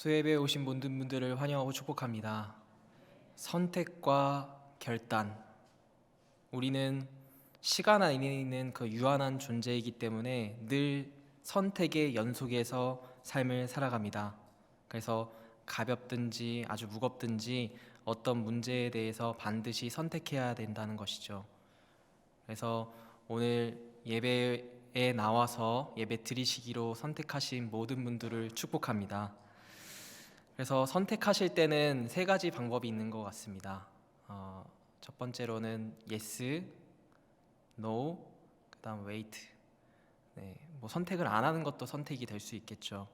수협에 오신 모든 분들을 환영하고 축복합니다. 선택과 결단. 우리는 시간 안에 있는 그 유한한 존재이기 때문에 늘 선택의 연속에서 삶을 살아갑니다. 그래서 가볍든지 아주 무겁든지 어떤 문제에 대해서 반드시 선택해야 된다는 것이죠. 그래서 오늘 예배에 나와서 예배 드리시기로 선택하신 모든 분들을 축복합니다. 그래서 선택하실 때는 세 가지 방법이 있는 것 같습니다. 첫 번째로는 yes, no, 그다음 wait. 뭐 선택을 안 하는 것도 선택이 될 수 있겠죠.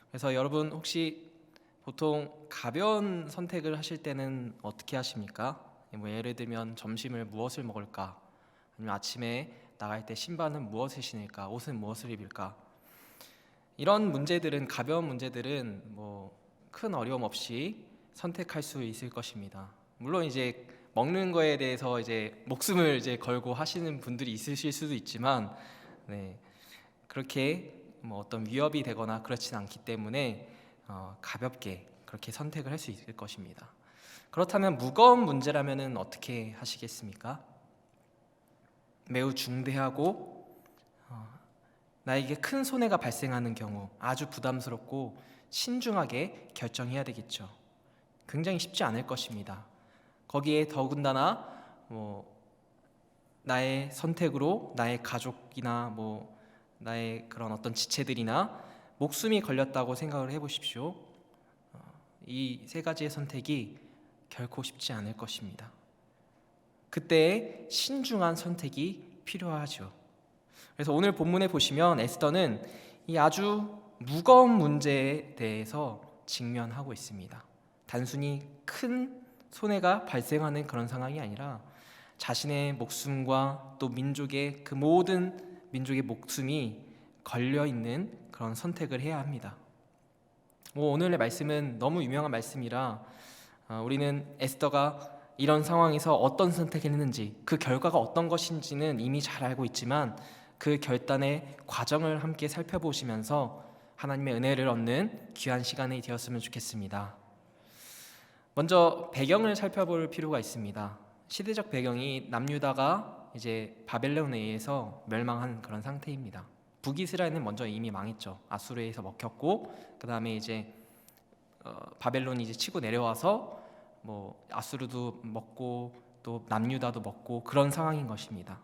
그래서 여러분 혹시 보통 가벼운 선택을 하실 때는 어떻게 하십니까? 뭐 예를 들면 점심을 무엇을 먹을까? 아니면 아침에 나갈 때 신발은 무엇을 신을까? 옷은 무엇을 입을까? 이런 문제들은, 가벼운 문제들은 뭐 큰 어려움 없이 선택할 수 있을 것입니다. 물론 이제 먹는 거에 대해서 이제 목숨을 이제 걸고 하시는 분들이 있으실 수도 있지만, 그렇게 뭐 어떤 위협이 되거나 그렇진 않기 때문에 가볍게 그렇게 선택을 할 수 있을 것입니다. 그렇다면 무거운 문제라면은 어떻게 하시겠습니까? 매우 중대하고 나에게 큰 손해가 발생하는 경우 아주 부담스럽고 신중하게 결정해야 되겠죠. 굉장히 쉽지 않을 것입니다. 거기에 더군다나 나의 선택으로 나의 가족이나 나의 그런 어떤 지체들이나 목숨이 걸렸다고 생각을 해보십시오. 이 세 가지의 선택이 결코 쉽지 않을 것입니다. 그때 신중한 선택이 필요하죠. 그래서 오늘 본문에 보시면 에스더는 이 아주 무거운 문제에 대해서 직면하고 있습니다. 단순히 큰 손해가 발생하는 그런 상황이 아니라 자신의 목숨과 또 민족의 그 모든 민족의 목숨이 걸려 있는 그런 선택을 해야 합니다. 오늘의 말씀은 너무 유명한 말씀이라 우리는 에스더가 이런 상황에서 어떤 선택을 했는지, 그 결과가 어떤 것인지는 이미 잘 알고 있지만 그 결단의 과정을 함께 살펴보시면서 하나님의 은혜를 얻는 귀한 시간이 되었으면 좋겠습니다. 먼저 배경을 살펴볼 필요가 있습니다. 시대적 배경이 남유다가 이제 바벨론에 의해서 멸망한 그런 상태입니다. 북이스라엘은 먼저 이미 망했죠. 아수르에 의해서 먹혔고, 그 다음에 이제 바벨론이 이제 치고 내려와서 아수르도 먹고 또 남유다도 먹고 그런 상황인 것입니다.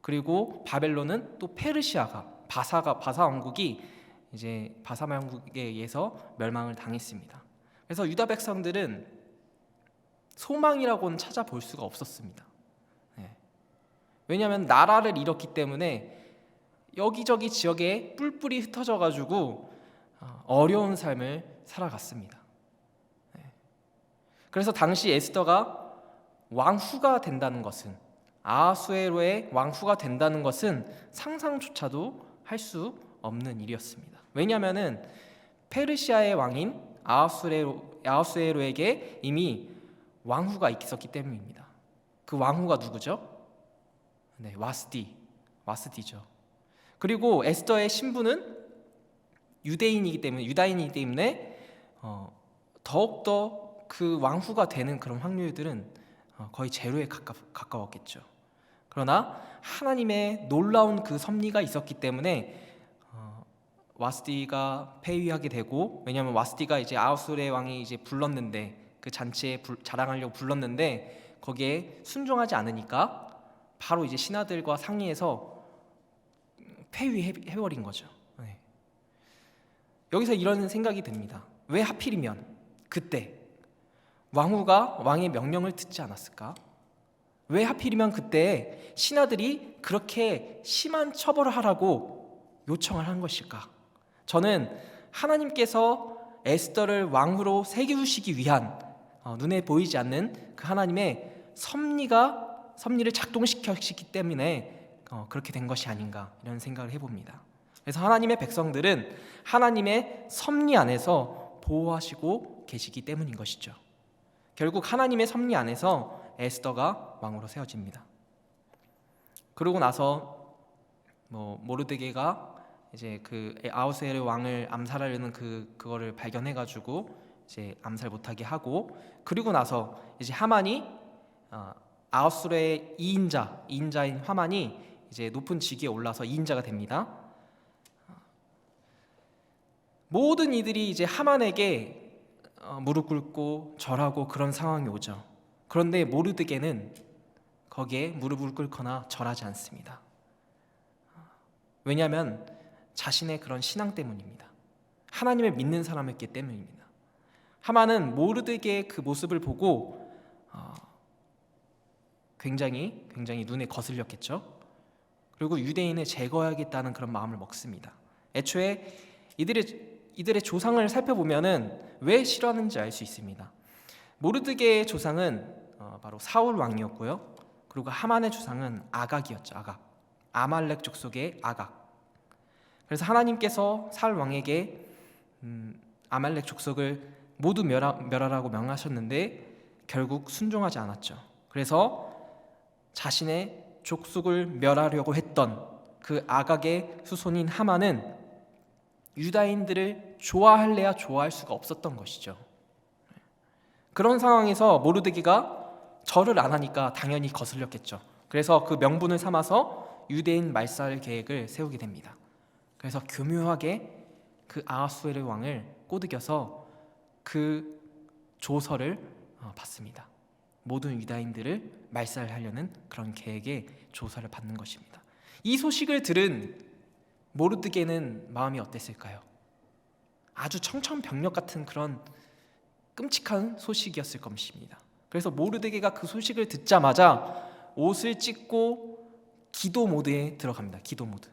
그리고 바벨론은 또 페르시아가 바사 왕국이 이제 바사 왕국에 의해서 멸망을 당했습니다. 그래서 유다 백성들은 소망이라고는 찾아볼 수가 없었습니다. 왜냐하면 나라를 잃었기 때문에 여기저기 지역에 뿔뿔이 흩어져 가지고 어려운 삶을 살아갔습니다. 그래서 당시 에스더가 왕후가 된다는 것은, 아하수에로의 왕후가 된다는 것은 상상조차도 할 수 없는 일이었습니다. 왜냐하면 페르시아의 왕인 아하수에로에게 이미 왕후가 있었기 때문입니다. 그 왕후가 누구죠? 와스디죠. 그리고 에스더의 신부는 유다인이기 때문에 더욱더 그 왕후가 되는 그런 확률들은 거의 제로에 가까웠겠죠. 그러나 하나님의 놀라운 그 섭리가 있었기 때문에 와스디가 폐위하게 되고, 왜냐하면 와스디가 이제 아하수의 왕이 이제 불렀는데, 그 잔치에 자랑하려고 불렀는데 거기에 순종하지 않으니까 바로 이제 신하들과 상의해서 폐위해버린 거죠. 여기서 이런 생각이 듭니다. 왜 하필이면 그때 왕후가 왕의 명령을 듣지 않았을까? 왜 하필이면 그때 신하들이 그렇게 심한 처벌을 하라고 요청을 한 것일까? 저는 하나님께서 에스더를 왕후로 세우시기 위한 눈에 보이지 않는 그 하나님의 섭리를 작동시켰기 때문에 그렇게 된 것이 아닌가, 이런 생각을 해봅니다. 그래서 하나님의 백성들은 하나님의 섭리 안에서 보호하시고 계시기 때문인 것이죠. 결국 하나님의 섭리 안에서 에스더가 왕으로 세워집니다. 그러고 나서 모르드게가 이제 그 아하수에르 왕을 암살하려는 그거를 발견해가지고 이제 암살 못하게 하고, 그리고 나서 이제 하만이 아하수에르의 2인자인 하만이 이제 높은 직위에 올라서 2인자가 됩니다. 모든 이들이 이제 하만에게 무릎 꿇고 절하고 그런 상황이 오죠. 그런데 모르드게는 거기에 무릎을 꿇거나 절하지 않습니다. 왜냐하면 자신의 그런 신앙 때문입니다. 하나님을 믿는 사람이었기 때문입니다. 하만은 모르드게의 그 모습을 보고 굉장히 눈에 거슬렸겠죠. 그리고 유대인을 제거해야겠다는 그런 마음을 먹습니다. 애초에 이들의 조상을 살펴보면은 왜 싫어하는지 알 수 있습니다. 모르드게의 조상은 바로 사울 왕이었고요. 그리고 하만의 조상은 아각이었죠. 아말렉 족속의 아각. 그래서 하나님께서 사울 왕에게 아말렉 족속을 모두 멸하라고 명하셨는데 결국 순종하지 않았죠. 그래서 자신의 족속을 멸하려고 했던 그 아각의 후손인 하만은 유다인들을 좋아할래야 좋아할 수가 없었던 것이죠. 그런 상황에서 모르드게가 절을 안 하니까 당연히 거슬렸겠죠. 그래서 그 명분을 삼아서 유대인 말살 계획을 세우게 됩니다. 그래서 교묘하게 그 아하수에르 왕을 꼬드겨서 그 조서를 받습니다. 모든 유다인들을 말살하려는 그런 계획의 조서를 받는 것입니다. 이 소식을 들은 모르드게는 마음이 어땠을까요? 아주 청천벽력 같은 그런 끔찍한 소식이었을 것입니다. 그래서 모르드게가 그 소식을 듣자마자 옷을 찢고 기도 모드에 들어갑니다. 기도 모드.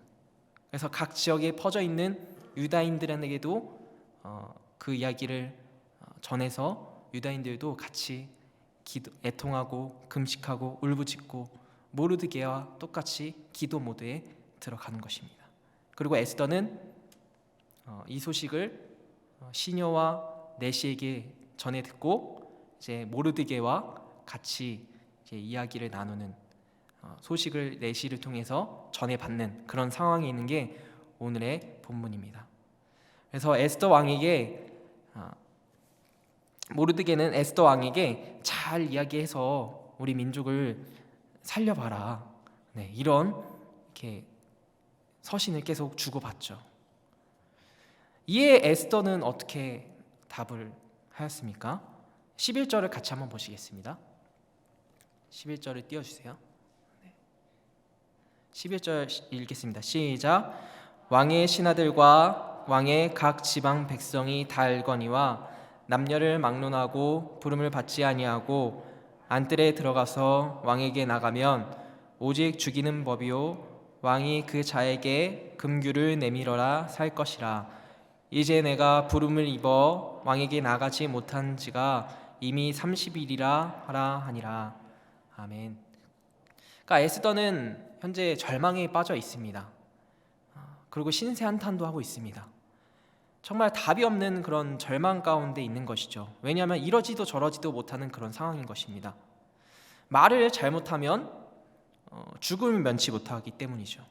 그래서 각 지역에 퍼져 있는 유다인들에게도 그 이야기를 전해서 유다인들도 같이 애통하고 금식하고 울부짖고 모르드게와 똑같이 기도 모드에 들어가는 것입니다. 그리고 에스더는 이 소식을 시녀와 내시에게 전해 듣고 이제 모르드게와 같이 이제 이야기를 나누는 소식을 내시를 통해서 전해받는 그런 상황이 있는 게 오늘의 본문입니다. 그래서 모르드게는 에스더 왕에게 잘 이야기해서 우리 민족을 살려봐라. 네, 이런 이렇게 서신을 계속 주고받죠. 이에 에스더는 어떻게 답을 하였습니까? 11절을 같이 한번 보시겠습니다. 11절을 띄워주세요. 11절 읽겠습니다. 시작. 왕의 신하들과 왕의 각 지방 백성이 다 알거니와 남녀를 막론하고 부름을 받지 아니하고 안뜰에 들어가서 왕에게 나가면 오직 죽이는 법이요 왕이 그 자에게 금규를 내밀어라 살 것이라. 이제 내가 부름을 입어 왕에게 나가지 못한 지가 이미 30일이라 하라 하니라. 아멘. 그러니까 에스더는 현재 절망에 빠져 있습니다. 그리고 신세 한탄도 하고 있습니다. 정말 답이 없는 그런 절망 가운데 있는 것이죠. 왜냐하면 이러지도 저러지도 못하는 그런 상황인 것입니다. 말을 잘못하면 죽음을 면치 못하기 때문이죠.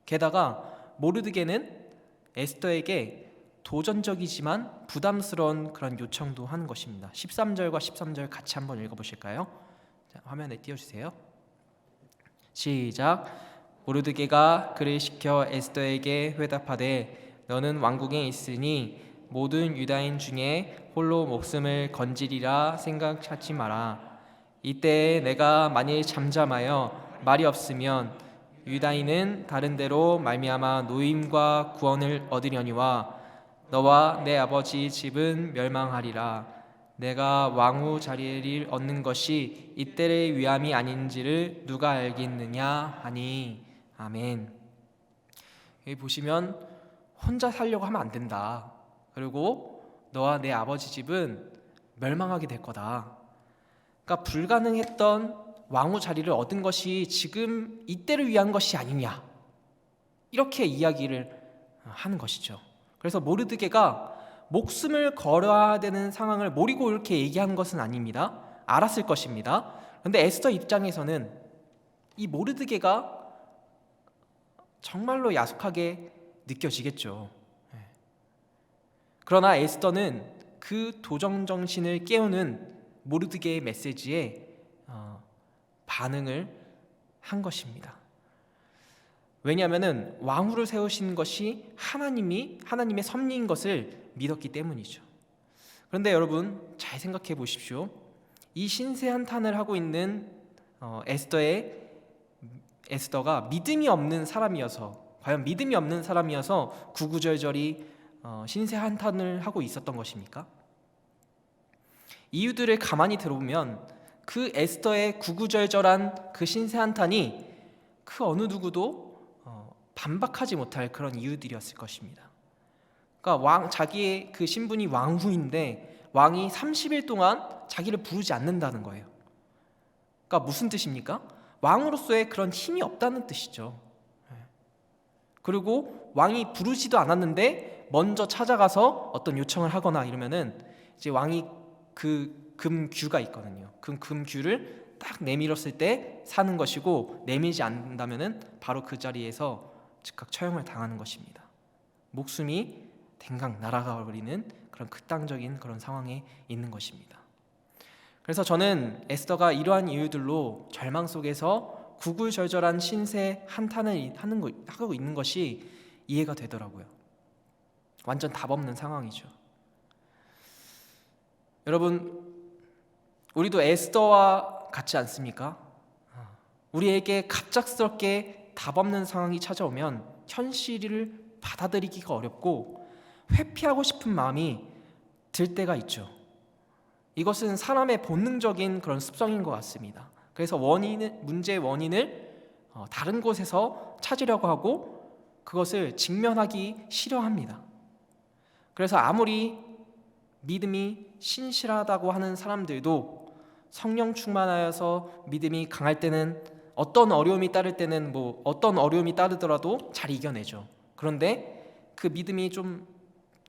게다가 모르드게는 에스더에게 도전적이지만 부담스러운 그런 요청도 하는 것입니다. 13절과 13절 같이 한번 읽어보실까요? 자, 화면에 띄워주세요. 시작. 모르드게가 그를 시켜 에스더에게 회답하되 너는 왕궁에 있으니 모든 유다인 중에 홀로 목숨을 건지리라 생각하지 마라. 이때 내가 만일 잠잠하여 말이 없으면 유다인은 다른 데로 말미암아 노임과 구원을 얻으려니와 너와 내 아버지 집은 멸망하리라. 내가 왕후 자리를 얻는 것이 이때의 위함이 아닌지를 누가 알겠느냐 하니. 아멘. 여기 보시면 혼자 살려고 하면 안 된다. 그리고 너와 내 아버지 집은 멸망하게 될 거다. 그러니까 불가능했던 왕후 자리를 얻은 것이 지금 이때를 위한 것이 아니냐, 이렇게 이야기를 하는 것이죠. 그래서 모르드게가 목숨을 걸어야 되는 상황을 모르고 이렇게 얘기한 것은 아닙니다. 알았을 것입니다. 그런데 에스더 입장에서는 이 모르드게가 정말로 야속하게 느껴지겠죠. 그러나 에스더는 그 도전 정신을 깨우는 모르드게의 메시지에 반응을 한 것입니다. 왜냐하면 왕후를 세우신 것이 하나님의 섭리인 것을 믿었기 때문이죠. 그런데 여러분 잘 생각해 보십시오. 이 신세 한탄을 하고 있는 에스더가 믿음이 없는 사람이어서, 과연 믿음이 없는 사람이어서 구구절절히 신세 한탄을 하고 있었던 것입니까? 이유들을 가만히 들어보면 그 에스더의 구구절절한 그 신세 한탄이 그 어느 누구도 반박하지 못할 그런 이유들이었을 것입니다. 그러니까 자기의 그 신분이 왕후인데 왕이 30일 동안 자기를 부르지 않는다는 거예요. 그러니까 무슨 뜻입니까? 왕으로서의 그런 힘이 없다는 뜻이죠. 그리고 왕이 부르지도 않았는데 먼저 찾아가서 어떤 요청을 하거나 이러면은 이제 왕이 그 금규가 있거든요. 그 금규를 딱 내밀었을 때 사는 것이고, 내밀지 않는다면은 바로 그 자리에서 즉각 처형을 당하는 것입니다. 목숨이 댕강 날아가 버리는 그런 극단적인 그런 상황에 있는 것입니다. 그래서 저는 에스더가 이러한 이유들로 절망 속에서 구구절절한 신세 한탄을 하고 있는 것이 이해가 되더라고요. 완전 답 없는 상황이죠. 여러분, 우리도 에스더와 같지 않습니까? 우리에게 갑작스럽게 답 없는 상황이 찾아오면 현실을 받아들이기가 어렵고 회피하고 싶은 마음이 들 때가 있죠. 이것은 사람의 본능적인 그런 습성인 것 같습니다. 그래서 문제의 원인을 다른 곳에서 찾으려고 하고 그것을 직면하기 싫어합니다. 그래서 아무리 믿음이 신실하다고 하는 사람들도 성령 충만하여서 믿음이 강할 때는 어떤 어려움이 따를 때는 어떤 어려움이 따르더라도 잘 이겨내죠. 그런데 그 믿음이 좀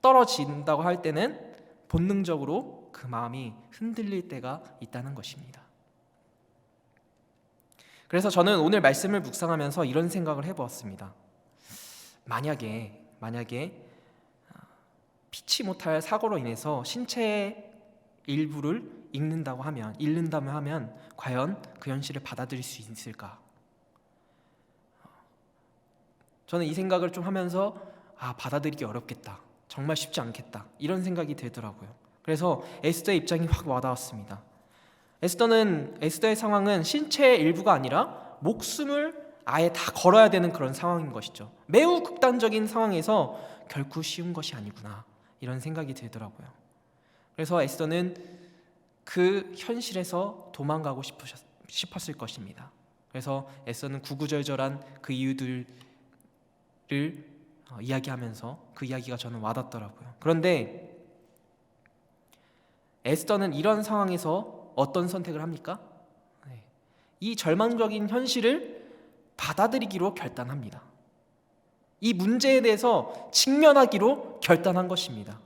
떨어진다고 할 때는 본능적으로 그 마음이 흔들릴 때가 있다는 것입니다. 그래서 저는 오늘 말씀을 묵상하면서 이런 생각을 해보았습니다. 만약에 피치 못할 사고로 인해서 신체의 일부를 잃는다면 하면 과연 그 현실을 받아들일 수 있을까? 저는 이 생각을 좀 하면서 받아들이기 어렵겠다, 정말 쉽지 않겠다, 이런 생각이 들더라고요. 그래서 에스더의 입장이 확 와닿았습니다. 에스더의 상황은 신체의 일부가 아니라 목숨을 아예 다 걸어야 되는 그런 상황인 것이죠. 매우 극단적인 상황에서 결코 쉬운 것이 아니구나, 이런 생각이 들더라고요. 그래서 에스더는 그 현실에서 도망가고 싶었을 것입니다. 그래서 에스더는 구구절절한 그 이유들을 이야기하면서 그 이야기가 저는 와닿더라고요. 그런데 에스더는 이런 상황에서 어떤 선택을 합니까? 이 절망적인 현실을 받아들이기로 결단합니다. 이 문제에 대해서 직면하기로 결단한 것입니다.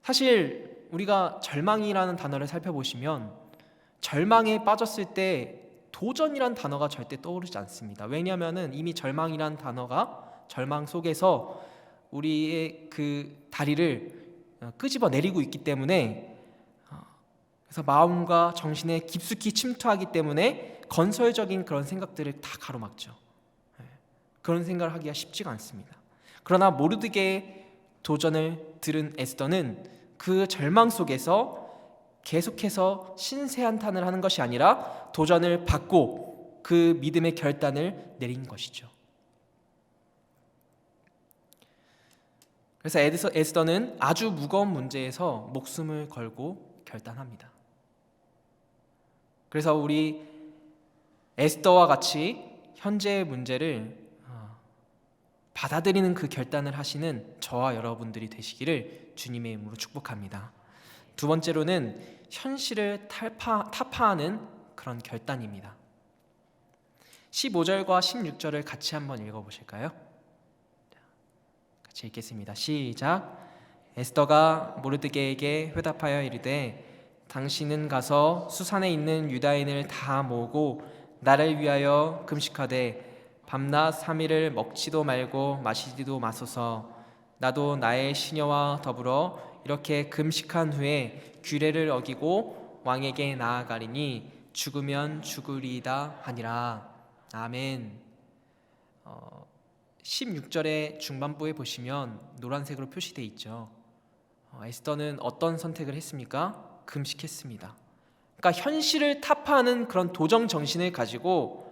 사실 우리가 절망이라는 단어를 살펴보시면 절망에 빠졌을 때 도전이란 단어가 절대 떠오르지 않습니다. 왜냐하면 이미 절망이란 단어가 절망 속에서 우리의 그 다리를 끄집어 내리고 있기 때문에, 그래서 마음과 정신에 깊숙이 침투하기 때문에 건설적인 그런 생각들을 다 가로막죠. 그런 생각을 하기가 쉽지가 않습니다. 그러나 모르드게의 도전을 들은 에스더는 그 절망 속에서 계속해서 신세한탄을 하는 것이 아니라 도전을 받고 그 믿음의 결단을 내린 것이죠. 그래서 에스더는 아주 무거운 문제에서 목숨을 걸고 결단합니다. 그래서 우리 에스더와 같이 현재의 문제를 받아들이는 그 결단을 하시는 저와 여러분들이 되시기를 주님의 이름으로 축복합니다. 두 번째로는 현실을 타파하는 그런 결단입니다. 15절과 16절을 같이 한번 읽어보실까요? 같이 읽겠습니다. 시작. 에스더가 모르드게에게 회답하여 이르되 당신은 가서 수산에 있는 유다인을 다 모으고 나를 위하여 금식하되 밤낮 3일을 먹지도 말고 마시지도 마소서. 나도 나의 시녀와 더불어 이렇게 금식한 후에 규례를 어기고 왕에게 나아가리니 죽으면 죽으리이다 하니라. 아멘. 16절의 중반부에 보시면 노란색으로 표시되어 있죠. 에스더는 어떤 선택을 했습니까? 금식했습니다. 그러니까 현실을 타파하는 그런 도전 정신을 가지고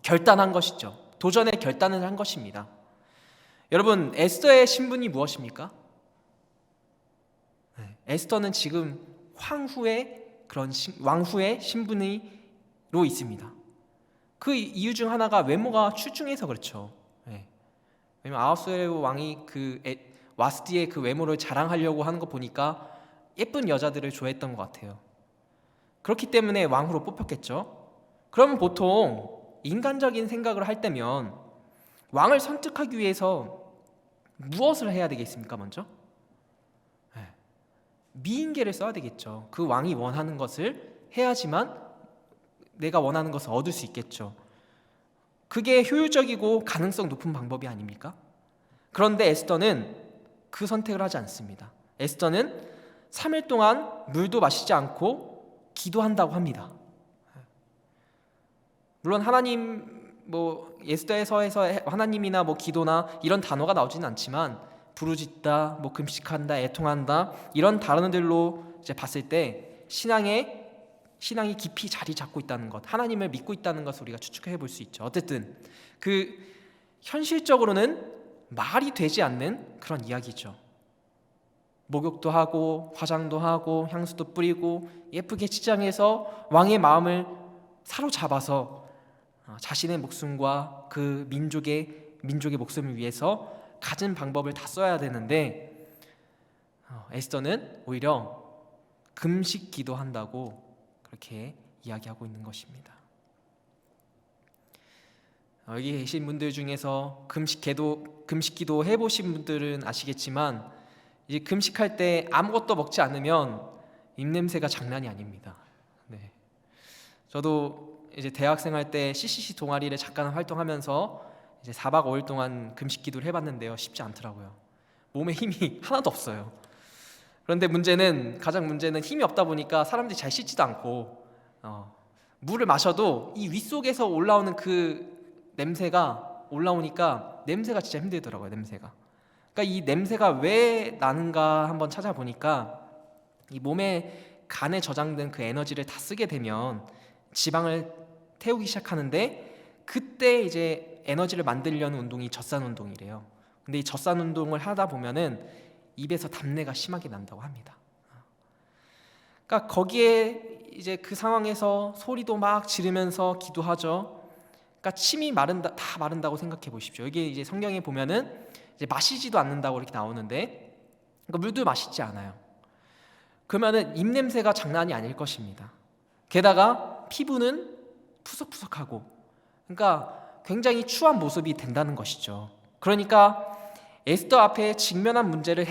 결단한 것이죠. 도전의 결단을 한 것입니다. 여러분, 에스더의 신분이 무엇입니까? 에스더는 지금 왕후의 신분으로 있습니다. 그 이유 중 하나가 외모가 출중해서 그렇죠. 왜냐면 아하수에로 왕이 와스디의 그 외모를 자랑하려고 하는 거 보니까 예쁜 여자들을 좋아했던 것 같아요. 그렇기 때문에 왕후로 뽑혔겠죠. 그러면 보통 인간적인 생각을 할 때면 왕을 선택하기 위해서 무엇을 해야 되겠습니까? 먼저 미인계를 써야 되겠죠. 그 왕이 원하는 것을 해야지만 내가 원하는 것을 얻을 수 있겠죠. 그게 효율적이고 가능성 높은 방법이 아닙니까? 그런데 에스더는 그 선택을 하지 않습니다. 에스더는 3일 동안 물도 마시지 않고 기도한다고 합니다. 물론 하나님, 에스더에서 하나님이나 하나님이나 기도나 이런 단어가 나오지는 않지만 부르짖다, 금식한다, 애통한다 이런 단어들로 이제 봤을 때 신앙이 깊이 자리 잡고 있다는 것, 하나님을 믿고 있다는 것을 우리가 추측해 볼 수 있죠. 어쨌든 그 현실적으로는 말이 되지 않는 그런 이야기죠. 목욕도 하고 화장도 하고 향수도 뿌리고 예쁘게 치장해서 왕의 마음을 사로잡아서 자신의 목숨과 그 민족의 목숨을 위해서 가진 방법을 다 써야 되는데 에스더는 오히려 금식 기도한다고 그렇게 이야기하고 있는 것입니다. 여기 계신 분들 중에서 금식 기도 해보신 분들은 아시겠지만 이제 금식할 때 아무것도 먹지 않으면 입냄새가 장난이 아닙니다. 저도 이제 대학생 할 때 CCC 동아리를 잠깐 활동하면서 이제 4박 5일 동안 금식 기도를 해봤는데요, 쉽지 않더라고요. 몸에 힘이 하나도 없어요. 그런데 가장 문제는 힘이 없다 보니까 사람들이 잘 씻지도 않고 물을 마셔도 이 윗속에서 올라오는 그 냄새가 올라오니까 냄새가 진짜 힘들더라고요. 냄새가. 그러니까 이 냄새가 왜 나는가 한번 찾아보니까 이 몸에 간에 저장된 그 에너지를 다 쓰게 되면 지방을 태우기 시작하는데 그때 이제 에너지를 만들려는 운동이 젖산 운동이래요. 근데 이 젖산 운동을 하다 보면은 입에서 답내가 심하게 난다고 합니다. 그러니까 거기에 이제 그 상황에서 소리도 막 지르면서 기도하죠. 그러니까 침이 다 마른다고 생각해 보십시오. 이게 이제 성경에 보면은 이제 마시지도 않는다고 이렇게 나오는데, 그러니까 물도 마시지 않아요. 그러면은 입 냄새가 장난이 아닐 것입니다. 게다가 피부는 푸석푸석하고, 그러니까 굉장히 추한 모습이 된다는 것이죠. 그러니까 에스더 앞에 직면한 문제를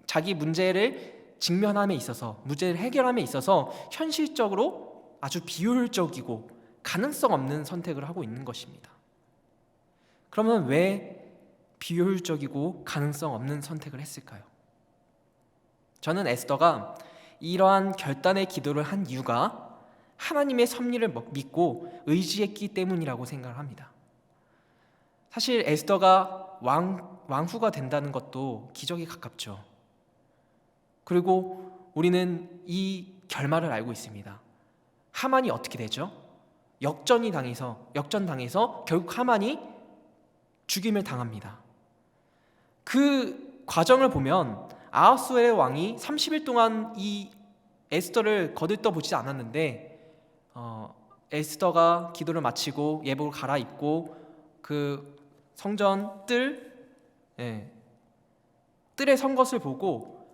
자기 문제를 직면함에 있어서, 문제를 해결함에 있어서 현실적으로 아주 비효율적이고 가능성 없는 선택을 하고 있는 것입니다. 그러면 왜 비효율적이고 가능성 없는 선택을 했을까요? 저는 에스더가 이러한 결단의 기도를 한 이유가 하나님의 섭리를 믿고 의지했기 때문이라고 생각을 합니다. 사실 에스더가 왕후가 된다는 것도 기적에 가깝죠. 그리고 우리는 이 결말을 알고 있습니다. 하만이 어떻게 되죠? 역전당해서 결국 하만이 죽임을 당합니다. 그 과정을 보면 아하수에르 왕이 30일 동안 이 에스더를 거들떠보지 않았는데 에스더가 기도를 마치고 예복을 갈아입고 그 성전 뜰에 선 것을 보고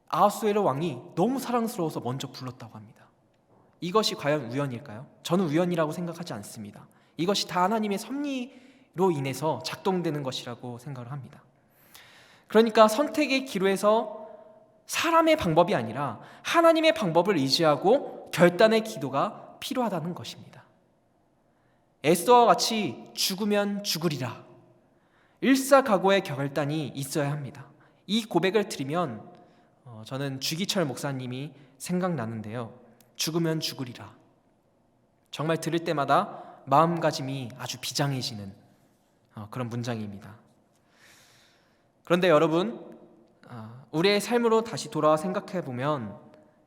아하수에르 왕이 너무 사랑스러워서 먼저 불렀다고 합니다. 이것이 과연 우연일까요? 저는 우연이라고 생각하지 않습니다. 이것이 다 하나님의 섭리로 인해서 작동되는 것이라고 생각을 합니다. 그러니까 선택의 기로에서 사람의 방법이 아니라 하나님의 방법을 의지하고 결단의 기도가 필요하다는 것입니다. 에스더와 같이 죽으면 죽으리라. 일사각오의 결단이 있어야 합니다. 이 고백을 들으면 저는 주기철 목사님이 생각나는데요. 죽으면 죽으리라. 정말 들을 때마다 마음가짐이 아주 비장해지는 그런 문장입니다. 그런데 여러분, 우리의 삶으로 다시 돌아와 생각해 보면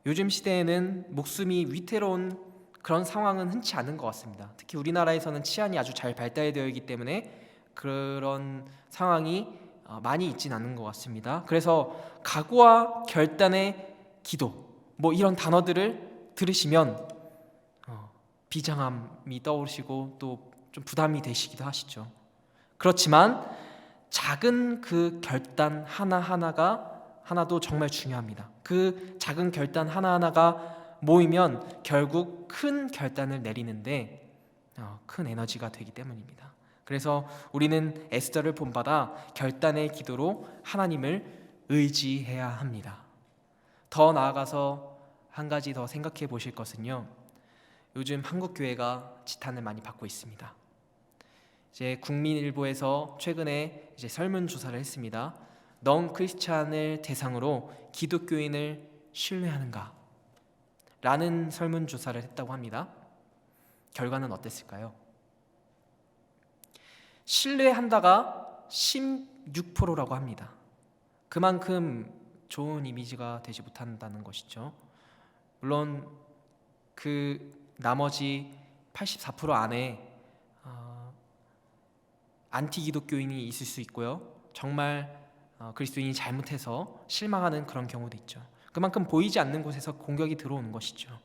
요즘 시대에는 목숨이 위태로운 그런 상황은 흔치 않은 것 같습니다. 특히 우리나라에서는 치안이 아주 잘 발달되어 있기 때문에 그런 상황이 많이 있진 않은 것 같습니다. 그래서 각오와 결단의 기도, 이런 단어들을 들으시면 비장함이 떠오르시고 또 좀 부담이 되시기도 하시죠. 그렇지만 작은 그 결단 하나도 정말 중요합니다. 그 작은 결단 하나하나가 모이면 결국 큰 결단을 내리는데 큰 에너지가 되기 때문입니다. 그래서 우리는 에스더를 본받아 결단의 기도로 하나님을 의지해야 합니다. 더 나아가서 한 가지 더 생각해 보실 것은요, 요즘 한국 교회가 지탄을 많이 받고 있습니다. 이제 국민일보에서 최근에 설문조사를 했습니다. 넌 크리스찬을 대상으로 기독교인을 신뢰하는가? 라는 설문조사를 했다고 합니다. 결과는 어땠을까요? 신뢰한다가 16%라고 합니다. 그만큼 좋은 이미지가 되지 못한다는 것이죠. 물론 그 나머지 84% 안에 안티 기독교인이 있을 수 있고요. 정말 그리스도인이 잘못해서 실망하는 그런 경우도 있죠. 그만큼 보이지 않는 곳에서 공격이 들어오는 것이죠.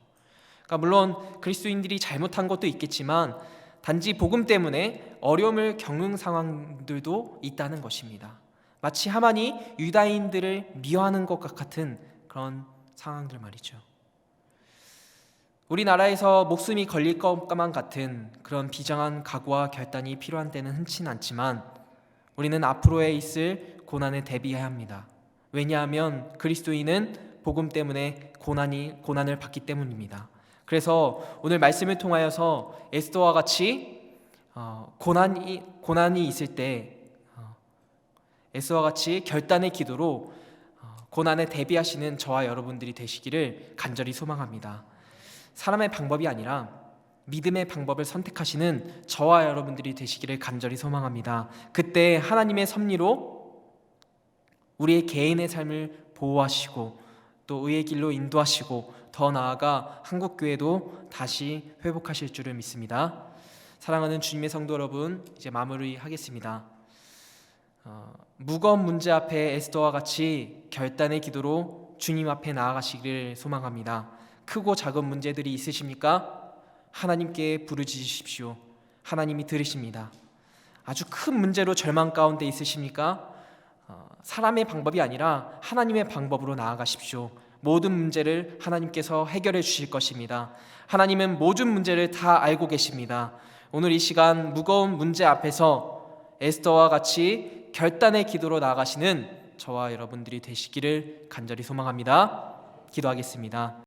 그러니까 물론 그리스도인들이 잘못한 것도 있겠지만 단지 복음 때문에 어려움을 겪는 상황들도 있다는 것입니다. 마치 하만이 유다인들을 미워하는 것과 같은 그런 상황들 말이죠. 우리나라에서 목숨이 걸릴 것만 같은 그런 비장한 각오와 결단이 필요한 때는 흔치는 않지만 우리는 앞으로에 있을 고난에 대비해야 합니다. 왜냐하면 그리스도인은 복음 때문에 고난을 받기 때문입니다. 그래서 오늘 말씀을 통하여서 에스더와 같이 고난이 있을 때 에스더와 같이 결단의 기도로 고난에 대비하시는 저와 여러분들이 되시기를 간절히 소망합니다. 사람의 방법이 아니라 믿음의 방법을 선택하시는 저와 여러분들이 되시기를 간절히 소망합니다. 그때 하나님의 섭리로 우리의 개인의 삶을 보호하시고 또 의의 길로 인도하시고 더 나아가 한국교회도 다시 회복하실 줄을 믿습니다. 사랑하는 주님의 성도 여러분, 이제 마무리하겠습니다. 무거운 문제 앞에 에스더와 같이 결단의 기도로 주님 앞에 나아가시기를 소망합니다. 크고 작은 문제들이 있으십니까? 하나님께 부르짖으십시오. 하나님이 들으십니다. 아주 큰 문제로 절망 가운데 있으십니까? 사람의 방법이 아니라 하나님의 방법으로 나아가십시오. 모든 문제를 하나님께서 해결해 주실 것입니다. 하나님은 모든 문제를 다 알고 계십니다. 오늘 이 시간 무거운 문제 앞에서 에스더와 같이 결단의 기도로 나아가시는 저와 여러분들이 되시기를 간절히 소망합니다. 기도하겠습니다.